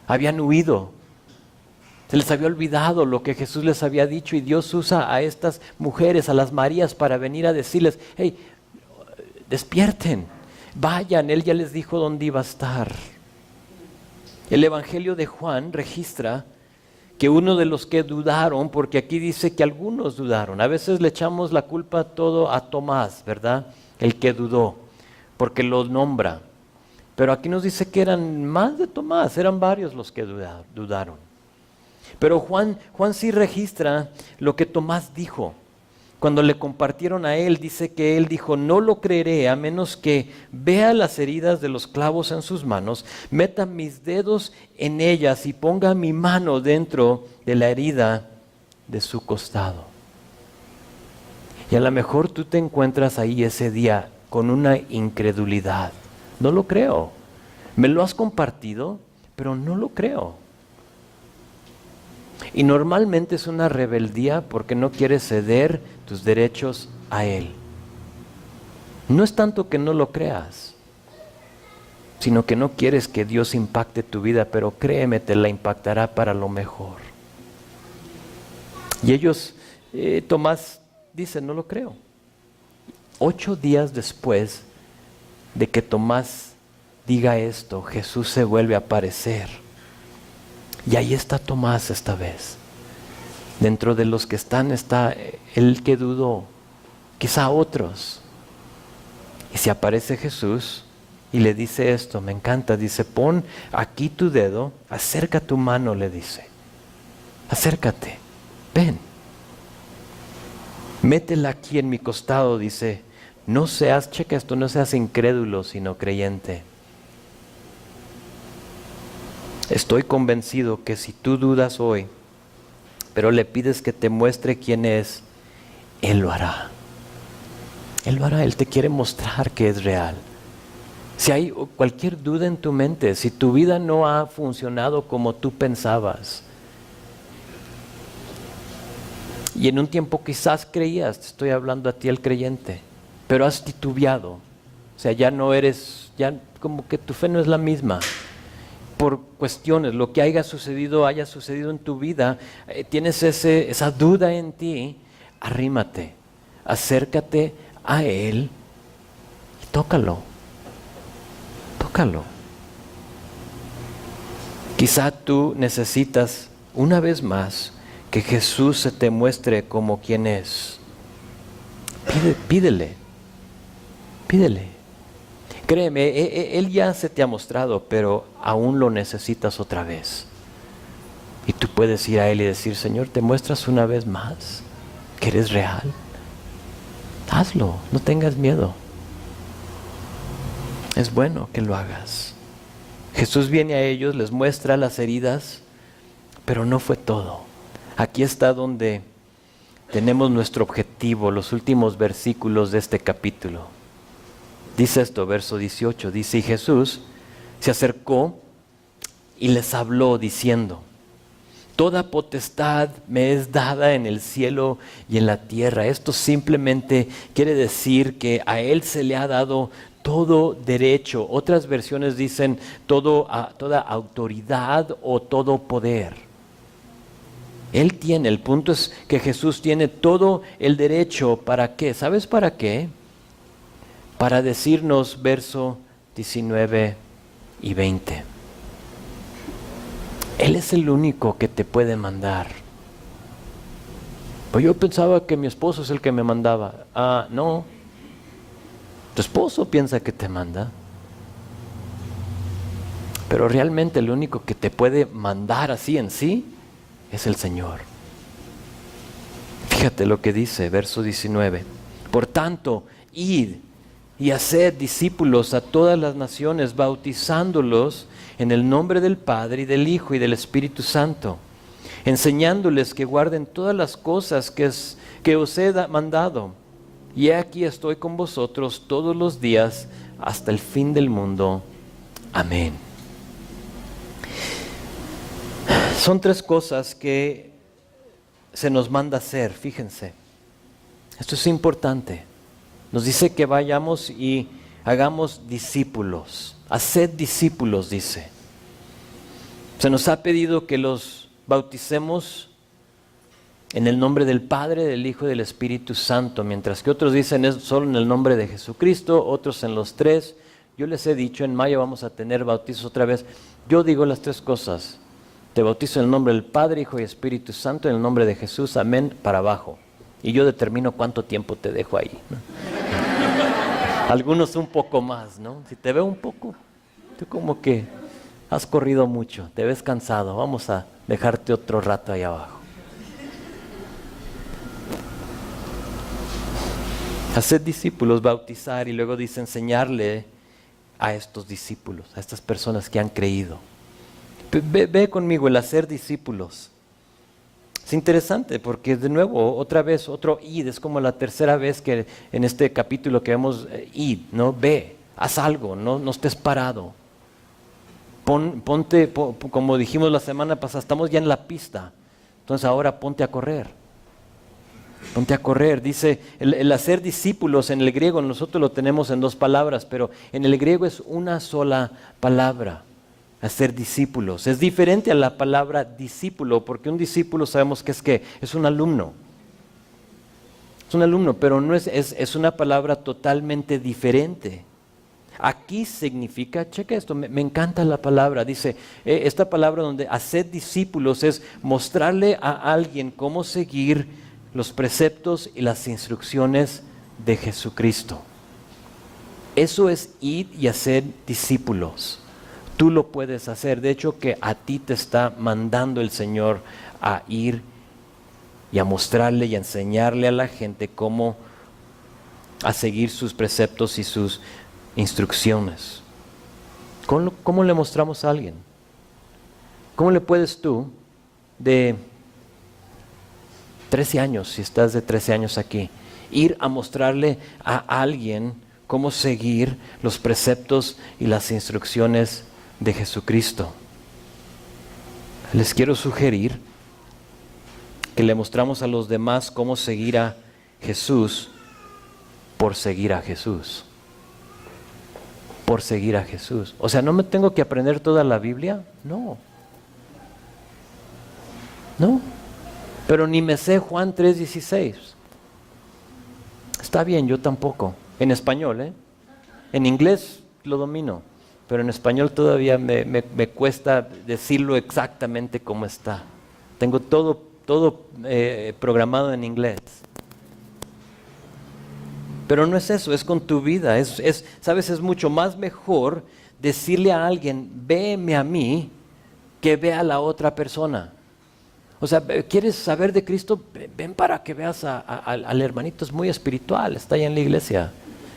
habían huido. Se les había olvidado lo que Jesús les había dicho, y Dios usa a estas mujeres, a las Marías, para venir a decirles, hey, despierten, vayan, Él ya les dijo dónde iba a estar. El Evangelio de Juan registra que uno de los que dudaron, porque aquí dice que algunos dudaron, a veces le echamos la culpa todo a Tomás, ¿verdad? El que dudó, porque lo nombra. Pero aquí nos dice que eran más de Tomás, eran varios los que dudaron. Pero Juan sí registra lo que Tomás dijo. Cuando le compartieron a él, dice que él dijo, no lo creeré a menos que vea las heridas de los clavos en sus manos, meta mis dedos en ellas y ponga mi mano dentro de la herida de su costado. Y a lo mejor tú te encuentras ahí ese día con una incredulidad. No lo creo. Me lo has compartido, pero no lo creo. Y normalmente es una rebeldía porque no quieres ceder tus derechos a Él. No es tanto que no lo creas, sino que no quieres que Dios impacte tu vida, pero créeme, te la impactará para lo mejor. Y ellos, Tomás dice, no lo creo. 8 días después, de que Tomás diga esto, Jesús se vuelve a aparecer. Y ahí está Tomás esta vez. Dentro de los que están está el que dudó, quizá otros. Y se aparece Jesús y le dice esto, me encanta, dice, pon aquí tu dedo, acerca tu mano, le dice. Acércate, ven. Métela aquí en mi costado, dice. No seas, checa esto, no seas incrédulo, sino creyente. Estoy convencido que si tú dudas hoy, pero le pides que te muestre quién es, Él lo hará. Él lo hará, Él te quiere mostrar que es real. Si hay cualquier duda en tu mente, si tu vida no ha funcionado como tú pensabas, y en un tiempo quizás creías, te estoy hablando a ti el creyente, pero has titubeado, o sea, ya no eres, ya como que tu fe no es la misma, por cuestiones, lo que haya sucedido en tu vida, tienes esa duda en ti, arrímate, acércate a Él y tócalo. Quizá tú necesitas una vez más que Jesús se te muestre como quien es. Pídele. Créeme, Él ya se te ha mostrado, pero aún lo necesitas otra vez. Y tú puedes ir a Él y decir, Señor, ¿te muestras una vez más que eres real? Hazlo, no tengas miedo. Es bueno que lo hagas. Jesús viene a ellos, les muestra las heridas, pero no fue todo. Aquí está donde tenemos nuestro objetivo, los últimos versículos de este capítulo. Dice esto, verso 18, dice, y Jesús se acercó y les habló diciendo, toda potestad me es dada en el cielo y en la tierra. Esto simplemente quiere decir que a Él se le ha dado todo derecho. Otras versiones dicen toda autoridad o todo poder. Él tiene, el punto es que Jesús tiene todo el derecho. ¿Para qué? ¿Sabes para qué? Para decirnos, verso 19 y 20. Él es el único que te puede mandar. Pues yo pensaba que mi esposo es el que me mandaba. No. Tu esposo piensa que te manda. Pero realmente el único que te puede mandar así en sí es el Señor. Fíjate lo que dice, verso 19. Por tanto, id y haced discípulos a todas las naciones, bautizándolos en el nombre del Padre y del Hijo y del Espíritu Santo, enseñándoles que guarden todas las cosas que os he mandado. Y aquí estoy con vosotros todos los días hasta el fin del mundo. Amén. Son tres cosas que se nos manda hacer, fíjense. Esto es importante. Nos dice que vayamos y hagamos discípulos. Haced discípulos, dice. Se nos ha pedido que los bauticemos en el nombre del Padre, del Hijo y del Espíritu Santo, mientras que otros dicen es solo en el nombre de Jesucristo, otros en los tres. Yo les he dicho, en mayo vamos a tener bautizos otra vez. Yo digo las tres cosas. Te bautizo en el nombre del Padre, Hijo y Espíritu Santo, en el nombre de Jesús, amén, para abajo. Y yo determino cuánto tiempo te dejo ahí, ¿no? Algunos un poco más, ¿no? Si te veo un poco, tú como que has corrido mucho, te ves cansado, vamos a dejarte otro rato ahí abajo. Hacer discípulos, bautizar, y luego dice enseñarle a estos discípulos, a estas personas que han creído. Ve conmigo el hacer discípulos. Es interesante porque de nuevo, otra vez, otro id, es como la tercera vez que en este capítulo que vemos id, ¿no? Ve, haz algo, no estés parado. Ponte, como dijimos la semana pasada, estamos ya en la pista, entonces ahora ponte a correr. Ponte a correr, dice, el hacer discípulos en el griego, nosotros lo tenemos en dos palabras, pero en el griego es una sola palabra. Hacer discípulos. Es diferente a la palabra discípulo, porque un discípulo sabemos que es un alumno. Es un alumno, pero no es una palabra totalmente diferente. aquí significa, checa esto, me encanta la palabra, dice, esta palabra donde hacer discípulos es mostrarle a alguien cómo seguir los preceptos y las instrucciones de Jesucristo. Eso es ir y hacer discípulos. Tú lo puedes hacer. De hecho, que a ti te está mandando el Señor a ir y a mostrarle y a enseñarle a la gente cómo a seguir sus preceptos y sus instrucciones. ¿Cómo le mostramos a alguien? ¿Cómo le puedes tú, de 13 años, si estás de 13 años aquí, ir a mostrarle a alguien cómo seguir los preceptos y las instrucciones de Jesucristo? Les quiero sugerir que le mostramos a los demás cómo seguir a Jesús por seguir a Jesús. Por seguir a Jesús. O sea, ¿no me tengo que aprender toda la Biblia? No. No. Pero ni me sé Juan 3:16. Está bien, yo tampoco. En español, ¿eh? En inglés lo domino, pero en español todavía me cuesta decirlo exactamente como está. Tengo todo programado en inglés. Pero no es eso, es con tu vida. ¿Sabes? Es mucho más mejor decirle a alguien, véeme a mí, que vea a la otra persona. O sea, ¿quieres saber de Cristo? Ven para que veas al hermanito, es muy espiritual, está ahí en la iglesia.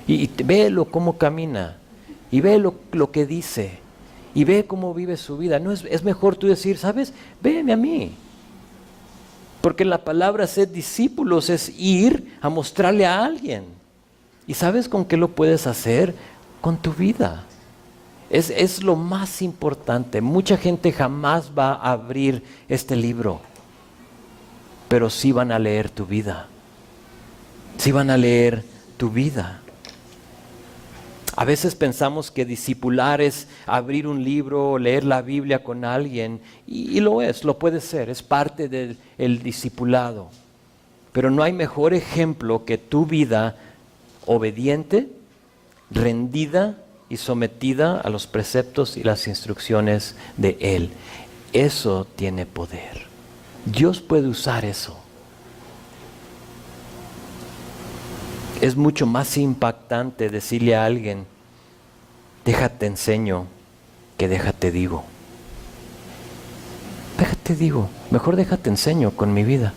Y véelo cómo camina, y ve lo que dice, y ve cómo vive su vida. No es mejor tú decir, ¿sabes? Véeme a mí. Porque la palabra ser discípulos es ir a mostrarle a alguien. ¿Y sabes con qué lo puedes hacer? Con tu vida. Es lo más importante. Mucha gente jamás va a abrir este libro, pero sí van a leer tu vida. Sí van a leer tu vida. A veces pensamos que discipular es abrir un libro, leer la Biblia con alguien, y lo puede ser, es parte del discipulado. Pero no hay mejor ejemplo que tu vida obediente, rendida y sometida a los preceptos y las instrucciones de Él. Eso tiene poder. Dios puede usar eso. Es mucho más impactante decirle a alguien, déjate enseño, que déjate digo. Déjate digo, mejor déjate enseño con mi vida.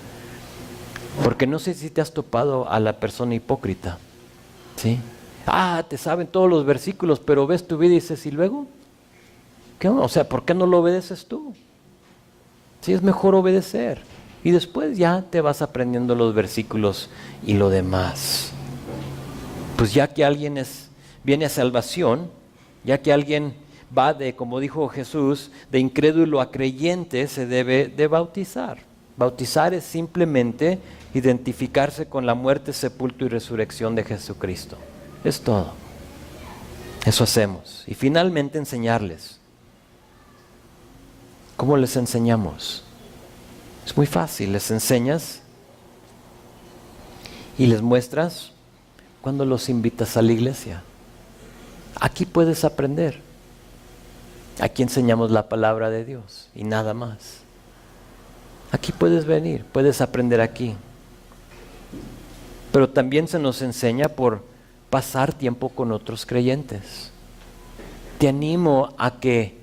Porque no sé si te has topado a la persona hipócrita, ¿sí? Te saben todos los versículos, pero ves tu vida y dices, ¿y luego? ¿Qué? O sea, ¿por qué no lo obedeces tú? Sí, es mejor obedecer. Y después ya te vas aprendiendo los versículos y lo demás. Pues ya que alguien viene a salvación, ya que alguien va de, como dijo Jesús, de incrédulo a creyente, se debe de bautizar. Bautizar es simplemente identificarse con la muerte, sepulcro y resurrección de Jesucristo. Es todo. Eso hacemos. Y finalmente enseñarles. ¿Cómo les enseñamos? Es muy fácil, les enseñas y les muestras cuando los invitas a la iglesia. Aquí puedes aprender. Aquí enseñamos la palabra de Dios y nada más. Aquí puedes venir, puedes aprender aquí. Pero también se nos enseña por pasar tiempo con otros creyentes. Te animo a que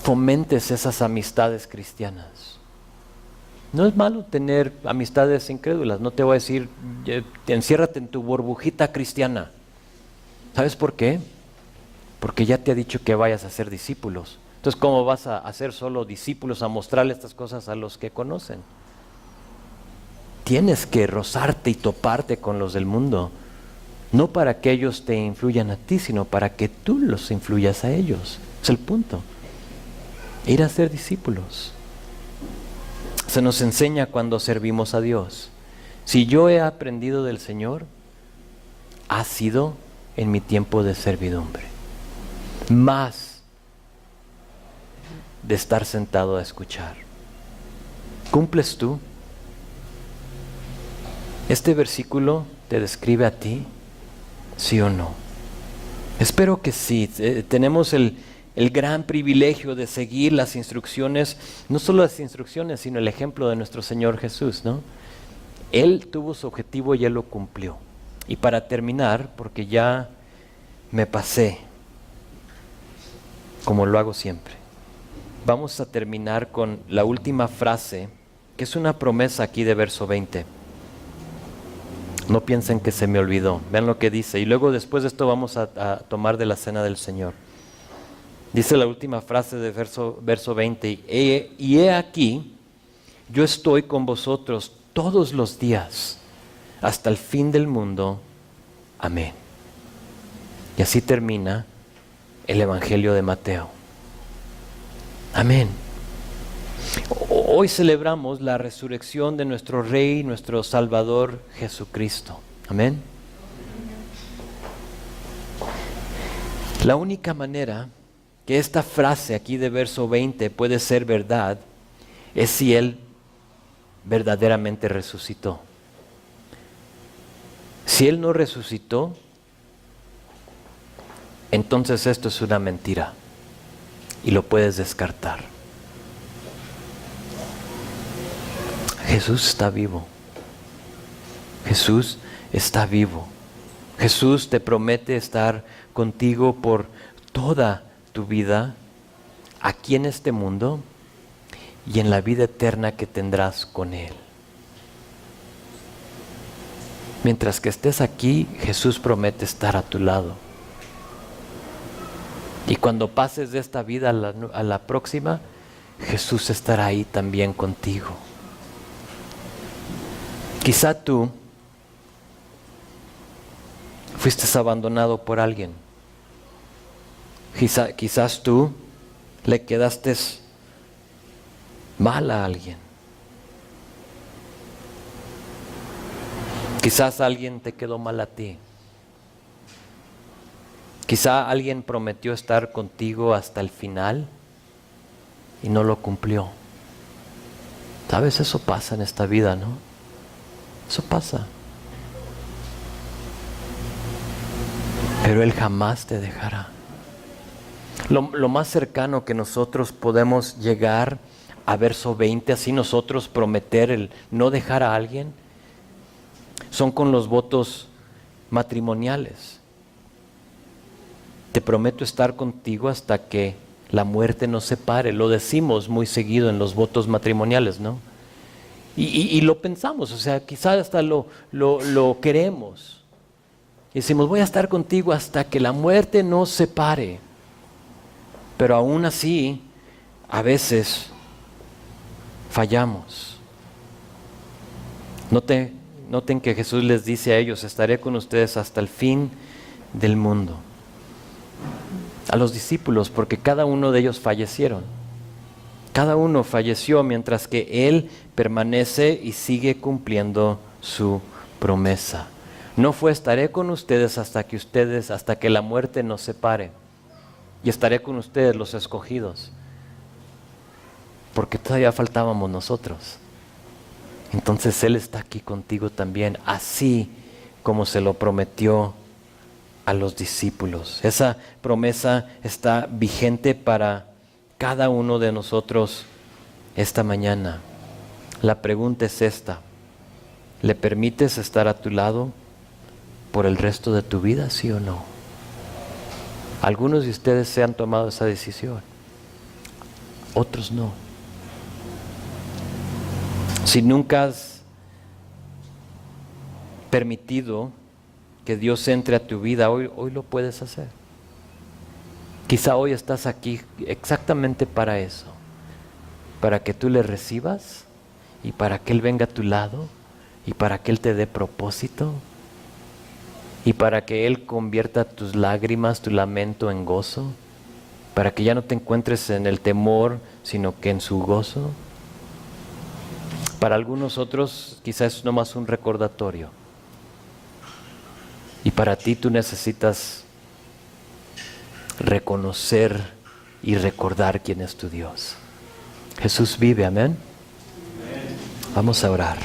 fomentes esas amistades cristianas. No es malo tener amistades incrédulas, no te voy a decir, enciérrate en tu burbujita cristiana. ¿Sabes por qué? Porque ya te ha dicho que vayas a ser discípulos. Entonces, ¿cómo vas a hacer solo discípulos, a mostrarle estas cosas a los que conocen? Tienes que rozarte y toparte con los del mundo, no para que ellos te influyan a ti, sino para que tú los influyas a ellos. Es el punto. Ir a ser discípulos. Se nos enseña cuando servimos a Dios. Si yo he aprendido del Señor, ha sido en mi tiempo de servidumbre. Más de estar sentado a escuchar. ¿Cumples tú? ¿Este versículo te describe a ti? ¿Sí o no? Espero que sí. Tenemos el gran privilegio de seguir las instrucciones, no solo las instrucciones, sino el ejemplo de nuestro Señor Jesús, ¿no? Él tuvo su objetivo y Él lo cumplió. Y para terminar, porque ya me pasé, como lo hago siempre, vamos a terminar con la última frase, que es una promesa aquí de verso 20. No piensen que se me olvidó. Vean lo que dice. Y luego después de esto vamos a tomar de la cena del Señor. Dice la última frase de verso 20. Y he aquí, yo estoy con vosotros todos los días, hasta el fin del mundo. Amén. Y así termina el Evangelio de Mateo. Amén. Hoy celebramos la resurrección de nuestro Rey, nuestro Salvador Jesucristo. Amén. La única manera que esta frase aquí de verso 20 puede ser verdad es si Él verdaderamente resucitó. Si Él no resucitó, entonces esto es una mentira y lo puedes descartar. Jesús está vivo. Jesús está vivo. Jesús te promete estar contigo por toda tu vida, aquí en este mundo y en la vida eterna que tendrás con Él. Mientras que estés aquí, Jesús promete estar a tu lado. Y cuando pases de esta vida a la próxima, Jesús estará ahí también contigo. Quizá tú fuiste abandonado por alguien. Quizás tú le quedaste mal a alguien. Quizás alguien te quedó mal a ti. Quizá alguien prometió estar contigo hasta el final y no lo cumplió. ¿Sabes? Eso pasa en esta vida, ¿no? Eso pasa. Pero Él jamás te dejará. Lo más cercano que nosotros podemos llegar a verso 20, así nosotros prometer el no dejar a alguien, son con los votos matrimoniales. Te prometo estar contigo hasta que la muerte nos separe. Lo decimos muy seguido en los votos matrimoniales, ¿no? Y lo pensamos, o sea, quizás hasta lo queremos. Y decimos, voy a estar contigo hasta que la muerte nos separe. Pero aún así, a veces fallamos. Noten que Jesús les dice a ellos, estaré con ustedes hasta el fin del mundo. A los discípulos, porque cada uno de ellos fallecieron. Cada uno falleció mientras que Él permanece y sigue cumpliendo su promesa. No fue estaré con ustedes hasta que la muerte nos separe. Y estaré con ustedes los escogidos. Porque todavía faltábamos nosotros. Entonces Él está aquí contigo también, así como se lo prometió a los discípulos. Esa promesa está vigente para cada uno de nosotros esta mañana. La pregunta es esta: ¿le permites estar a tu lado por el resto de tu vida, sí o no? Algunos de ustedes se han tomado esa decisión, otros no. Si nunca has permitido que Dios entre a tu vida, hoy lo puedes hacer. Quizá hoy estás aquí exactamente para eso, para que tú le recibas y para que Él venga a tu lado y para que Él te dé propósito y para que Él convierta tus lágrimas, tu lamento en gozo, para que ya no te encuentres en el temor, sino que en su gozo. Para algunos otros quizás es nomás un recordatorio. Y para ti tú necesitas reconocer y recordar quién es tu Dios. Jesús vive, amén. Vamos a orar.